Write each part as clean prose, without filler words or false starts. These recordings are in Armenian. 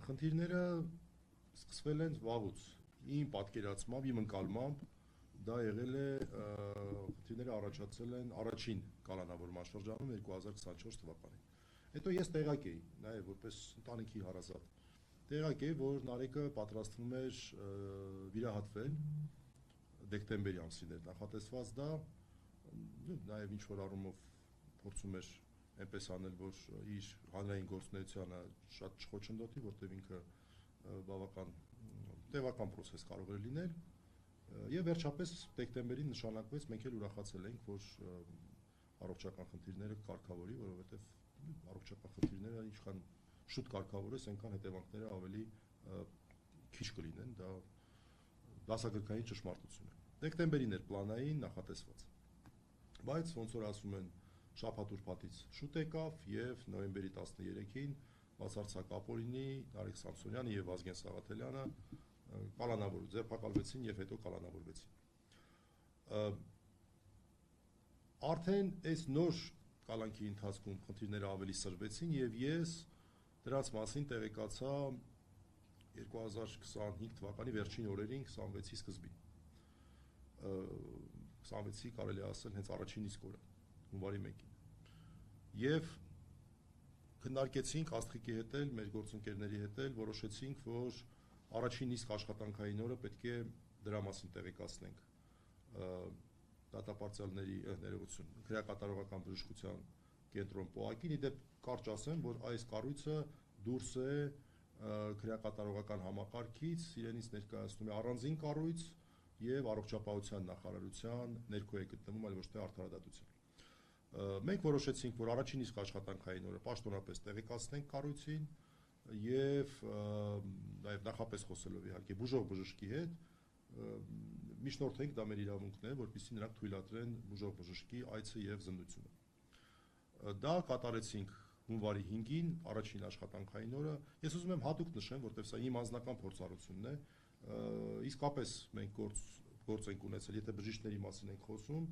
Խնդիրները սկսվել են վաղուց, իմ պատկերացմամբ, իմ ընկալմամբ, դա եղել է խնդիրները առաջացել են առաջին կալանավորման շրջանում 2024 թվականին։ Հետո ես տեղակ էի, նաև որպես ընտանիքի հարազատ, տեղակ էի, որ Նարեկը պատրաստվում էր վիրահատվել դեկտեմբերի ամսին էր նախատեսված դա, նաև ինչ-որ առումով փորձում էր այնպես անել, որ իր հանրային գործունեությանը շատ չխոչընդոտի, որտեղ ինքը բավական տևական պրոցես կարող էր լինել, եւ վերջապես դեկտեմբերին նշանակվեց, մենք էլ ուրախացել ենք, որ առողջական խնդիրները կարգավորի, որովհետեւ առողջական խնդիրները ինչքան շուտ կարգավորես, այնքան հետևանքները ավելի քիչ կլինեն, դա դասագրքային ճշմարտություն է։ Դեկտեմբերին էր պլանային նախատեսված, բայց ոնց որ ասում են, շաբաթ-ուրբաթից շուտ եկավ եւ նոյեմբերի 13-ին բացարձակ ապօրինի Նարեկ Սամսոնյանը եւ Վազգեն Սաղաթելյանը ձերբակալվեցին եւ հետո կալանավորվեցին։ Արդեն այս նոր կալանքի ընթացքում խնդիրները ավելի սրվեցին եւ ես դրանց մասին տեղեկացա 2025 թվականի վերջին օրերին 26-ի սկզբին։ 26-ի կարելի ասել հենց առաջին իսկ օրը, հունվարի 1-ին։ Եվ քննարկեցինք Աստղիկի հետ էլ, մեր գործընկերների հետ էլ, որոշեցինք, որ առաջին իսկ աշխատանքային օրը պետք է դրա մասին տեղեկացնենք դատապարտյալների ներողություն, քրեակատարողական բժշկության կենտրոն ՊՕԱԿ-ին, իդեպ կարճ ասեմ, որ այս կառույցը դուրս է քրեակատարողական համակարգից, իրենից ներկայացնում է առանձին կառույց եւ առողջապահության նախարարության ներքո է գտնվում, այլ ոչ թե արդարադատության։ Մենք որոշեցինք, որ առաջին իսկ աշխատանքային օրը պաշտոնապես տեղեկացնենք կառույցին եւ նաեւ նախապես խոսելով իհարկե բուժող բժշկի հետ միջնորդենք դա մեր իրավունքն է, որպեսզի նրանք թույլատրեն բուժող բժշկի այցը եւ զննությունը։ Դա կատարեցինք հունվարի 5-ին, առաջին աշխատանքային օրը։ Ես ուզում եմ հատուկ նշեմ, որտեղ սա իմ անձնական փորձառությունն է, իսկապես մենք գործ ենք ունեցել, եթե բժիշկների մասին ենք խոսում,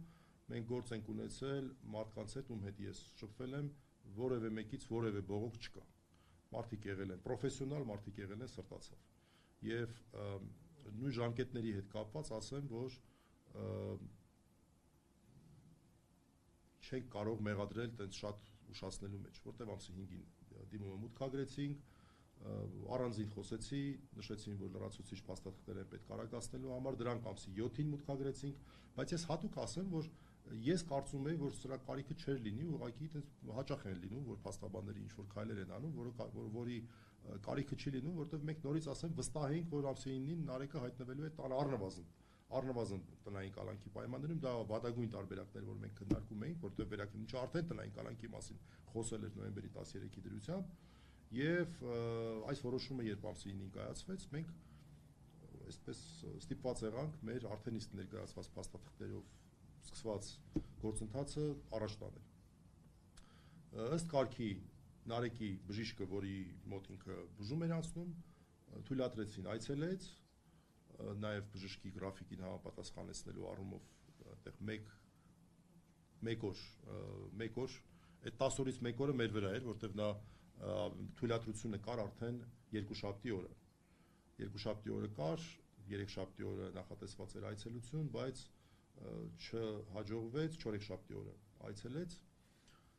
մենք գործ ենք ունեցել մարդկանց հետ, ում հետ ես շփվել եմ, որևէ մեկից որևէ բողոք չկա։ Մարդիկ եղել են պրոֆեսիոնալ, մարդիկ եղել են սրտացավ։ Եվ նույն ժամկետների հետ կապված ասեմ, որ չենք կարող մեղադրել տենց շատ ուշացնելու մեջ, որտեղ ամսի 5-ին դիմումը մուտքագրեցինք, առանձին խոսեցի, նշեցին, որ լրացուցիչ փաստաթղթեր են պետք արագացնելու համար, դրանք ամսի 7-ին մուտքագրեցինք, բայց ես հատուկ ասեմ, որ ես կարծում եի, որ սրա կարիքը չէր լինի, ուղղակի այդպես հաճախ են լինում, որ փաստաբանները ինչ-որ քայլեր են անում, որի կարիքը չի լինում, որովհետև մենք նորից ասեմ, վստահ էինք, որ ամսի 9-ին Նարեկը հայտնվելու է տան առնվազն տնային կալանքի պայմաններում, դա վատագույն տարբերակներ, որ մենք քննարկում էինք, որտեղ վերակնիչը արդեն տնային կալանքի մասին խոսել էր նոյեմբերի 13-ի դրությամբ, եւ այս որոշումը երբ ամսի 9-ին կայացվեց, մենք այսպես ստիպված եղանք մեր արդեն իսկ ներկայացված փաստաթղթերով սկսված գործընթացը առաջ տանել։ Ըստ կարգի Նարեկի բժիշկը, որի մոտ ինքը բուժում էր անցնում, թույլատրեցին այցելեց, նաև բժշկի գրաֆիկին համապատասխանեցնելու առումով այդտեղ մեկ օր, այդ 10 օրից մեկ օրը մեր վրա էր, որտեղ նա թույլատրությունը կար արդեն երկուշաբթի օրը։ Երկուշաբթի օրը կար, երեքշաբթի օրը նախատեսված էր այցելություն, բայց չհաջողվեց, չորեքշաբթի օրը այցելեց։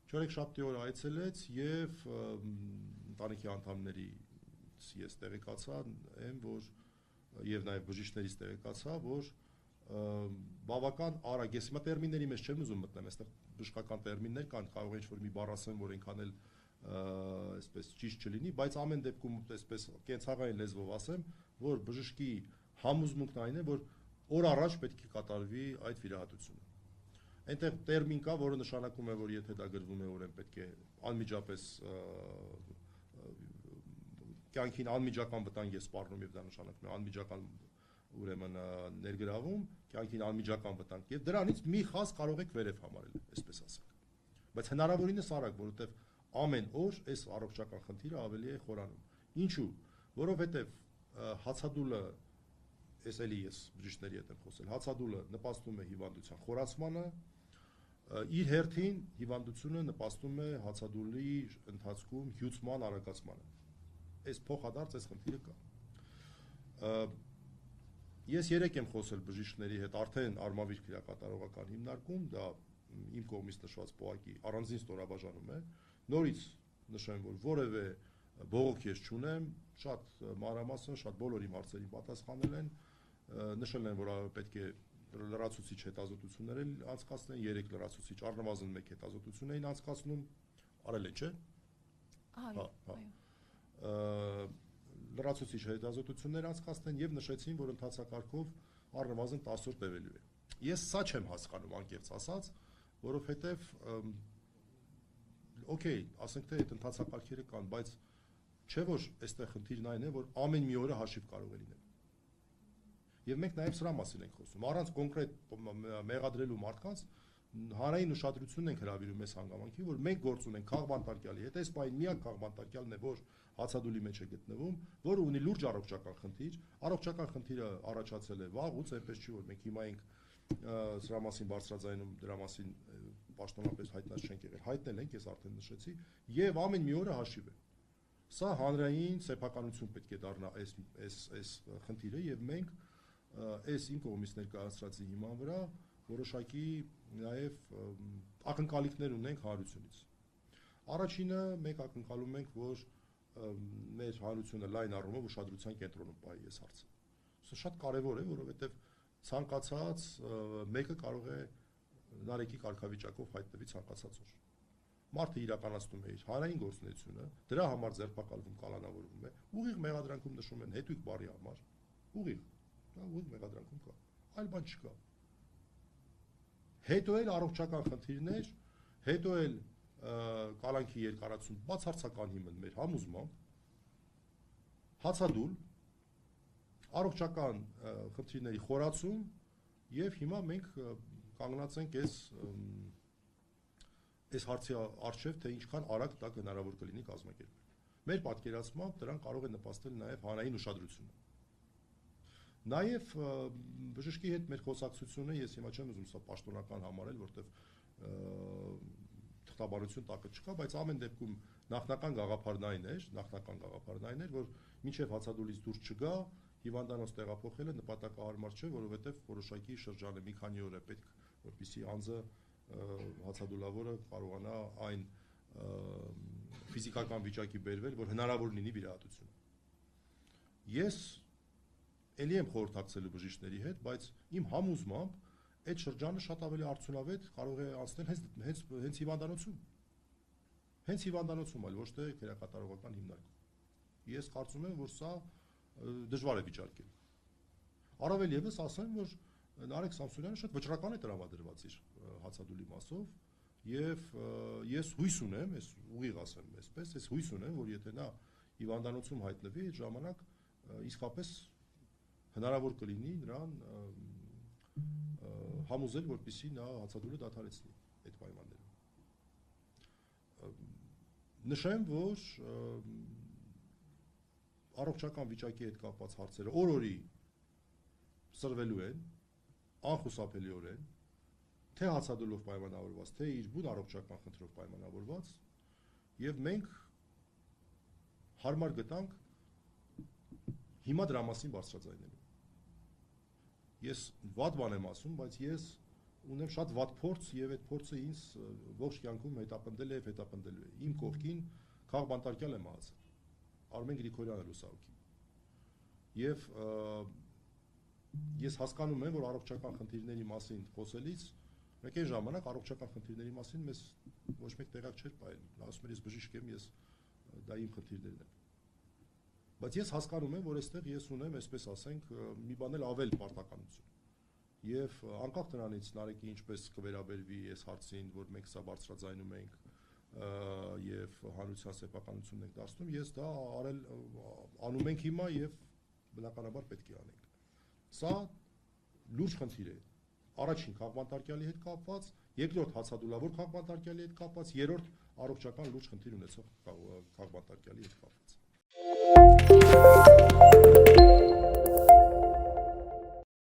Չորեքշաբթի օրը այցելեց եւ ընտանիքի անդամներից ես տեղեկացա եմ, որ եւ նաեւ բժիշկներից տեղեկացա, որ բավական արագ, ես հիմա տերմինների մեջ չեմ ուզում մտնել, այստեղ բժշկական տերմիններ կան, կարող է ինչ-որ մի բառ ասեմ, որ այնքան էլ այսպես ճիշտ չլինի, բայց ամեն դեպքում այսպես կենցաղային լեզվով ասեմ, որ բժշկի համոզմունքն այն է, որ օր առաջ պետք է կատարվի այդ վիրահատությունը։ Այնտեղ տերմին կա, որը նշանակում է, որ եթե դա գրվում է, ուրեմն պետք է անմիջապես կյանքին անմիջական վտանգ է սպառնում եւ դա նշանակում է անմիջական ուրեմն ներգրավում, կյանքին անմիջական վտանգ եւ դրանից մի խազ կարող եք վերև համարել, այսպես ասենք։ Բայց հնարավորինս արագ, որովհետեւ ամեն օր այս առողջական խնդիրը ավելի է խորանում։ Ինչու՞։ Որովհետեւ հացադուլը, ես էլի բժիշկների հետ եմ խոսել, հացադուլը նպաստում է հիվանդության խորացմանը, իր հերթին հիվանդությունը նպաստում է հացադուլի ընթացքում հյուծման արագացմանը։ այս փոխադարձ այս խնդիրը կա։ Ես երեք եմ խոսել բժիշկների հետ, արդեն արմավիր քրեակատարողական հիմնարկում, դա իմ կողմից նշված պոակի առանձին ստորաբաժանում է, նորից նշեմ, որ որևէ բողոք ես չունեմ, շատ մանրամասն, շատ բոլոր իմ հարցերին պատասխանել են, նշել են, որ պետք է լրացուցիչ հետազոտություններ անցկացնեն, 3 լրացուցիչ, առնվազն 1 հետազոտություն էին անցկացնում, արել են, չէ՞։ Լրացուցիչ հետազոտություններ անցկացնեն եւ նշեցին, որ ընթացակարգով առնվազն 10 օր տևելու է։ Ես սա չեմ հասկանում, անկեղծ ասած, որովհետեւ օքեյ, ասենք թե այդ ընթացակարգերը կան, բայց չէ որ այստեղ խնդիրն այն է, որ ամեն մի օրը հաշիվ կարող է լինել։ Եվ մենք նաև սրա մասին ենք խոսում, առանց կոնկրետ մեղադրելու մարդկանց հանրային ուշադրությունն ենք հրավիրում այս հանգամանքի, որ մենք գործ ունենք քաղբանտարկյալի հետ, այս պահին միակ քաղբանտարկյալն է, որ հացադուլի մեջ է գտնվում, որը ունի լուրջ առողջական խնդիր, առողջական խնդիրը առաջացել է վաղուց, այնպես չի որ մենք հիմա ենք սրա մասին բարձրաձայնում, դրա մասին պաշտոնապես հայտնած չենք եղել, հայտնել ենք, ես արդեն նշեցի, եւ ամեն մի օրը հաշիվ է։ Սա հանրային սեփականություն պետք է դառնա այս խնդիրը եւ մենք այս իմ կողմից ներկայացրածի հիման վրա որոշակի նաև ակնկալիքներ ունենք հանրությունից։ Առաջինը մենք ակնկալում ենք, որ մեր հանրությունը լայն առումով ուշադրության կենտրոնում պահի այս հարցը։ Սա շատ կարևոր է, որովհետև ցանկացած մեկը կարող է նարեկի կարգավիճակով հայտնվի ցանկացած օր։ Մարդը իրականացնում է իր հանրային գործունեությունը, դրա համար ձերբակալվում, կալանավորվում է, ուղիղ մեղադրանքում նշում են հետույք բառի համար, ուղիղ մեղադրանքում կա, այլ բան չկա։ Հետո էլ առողջական խնդիրներ, հետո էլ կալանքի երկարացում բացարձական հիմն մեր համոզմամբ, հացադուլ, առողջական խնդիրների խորացում եւ հիմա մենք կանգնած ենք այս հարցի առջև, թե ինչքան արագ դա հնարավոր կլինի կազմակերպել։ Մեր պատկերացմամբ դրան կարող է նպաստել նաեւ հանրային ուշադրությունը։ Նաև բժշկի հետ մեր խոսակցությունը ես հիմա չեմ ուզում սա պաշտոնական համարել, որտեվ թղթաբանություն տակը չկա, բայց ամեն դեպքում նախնական գաղափարն այն էր, որ մինչև հացադուլից դուրս չգա, հիվանդանոց տեղափոխելը նպատակահարմար չէ, որովհետև որոշակի շրջան է, մի քանի օր է պետք, որպեսզի անձը հացադուլավորը կարողանա այն ֆիզիկական վիճակի բերվել, որ հնարավոր լինի վիրահատությունը։ Ես Էլի եմ խորհրդակցելու բժիշկների հետ, բայց իմ համոզմամբ այդ շրջանը շատ ավելի արդյունավետ կարող է անցնել հենց հիվանդանոցում։ Հենց հիվանդանոցում, այլ ոչ թե քրեակատարողական հիմնարկում։ Ես կարծում եմ, որ սա դժվար է վիճարկել։ Առավել եւս ասեմ, որ Նարեկ Սամսոնյանը շատ վճռական է տրամադրված իր հացադուլի մասով, եւ ես հույս ունեմ, ես ուղիղ ասեմ այսպես, ես հույս ունեմ, որ եթե նա հիվանդանոցում հայտնվի, այդ ժամանակ իսկապես հնարավոր կլինի նրան համոզել, որպեսզի նա հացադուլը դադարեցնի այդ պայմաններում։ Նշեմ, որ առողջական վիճակի հետ կապված հարցերը օր-օրի սրվելու են, անխուսափելիորեն, թե հացադուլով պայմանավորված, թե իր բուն առողջական խնդրով պայմանավորված, եւ մենք հարմար գտանք հիմա դրա մասին բարձրաձայնելու։ Ես վատ բան եմ ասում, բայց ես ունեմ շատ վատ փորձ եւ այդ փորձը ինձ ողջ կյանքում հետապնդել է եւ հետապնդելու է։ Իմ կողքին քաղբանտարկյալ է մահացել Արմեն Գրիգորյանը լուսահոգի։ Եվ ես հասկանում եմ, որ առողջական խնդիրների մասին խոսելիս մեկ այն ժամանակ առողջական խնդիրների մասին մեզ ոչ մեկ տեղակ չէր պահել։ Նա ասում էր ես բժիշկ եմ, ես դա իմ խնդիրներն են։ Բայց ես հասկանում եմ, որ այստեղ ես ունեմ, այսպես ասենք, մի բան էլ ավել պարտականություն։ Եվ անկախ դրանից Նարեկի ինչպես կվերաբերվի այս հարցին, որ մենք սա բարձրաձայնում ենք եւ հանրության սեփականությունն ենք դարձնում, ես դա անում ենք հիմա եւ բնականաբար պետք է անենք։ Սա լուրջ խնդիր է։ Առաջին քաղբանտարկյալի հետ կապված, երկրորդ հացադուլավոր քաղբանտարկյալի հետ կապված, երրորդ առողջական լուրջ խնդիր ունեցող քաղբանտարկյալի հետ կապված։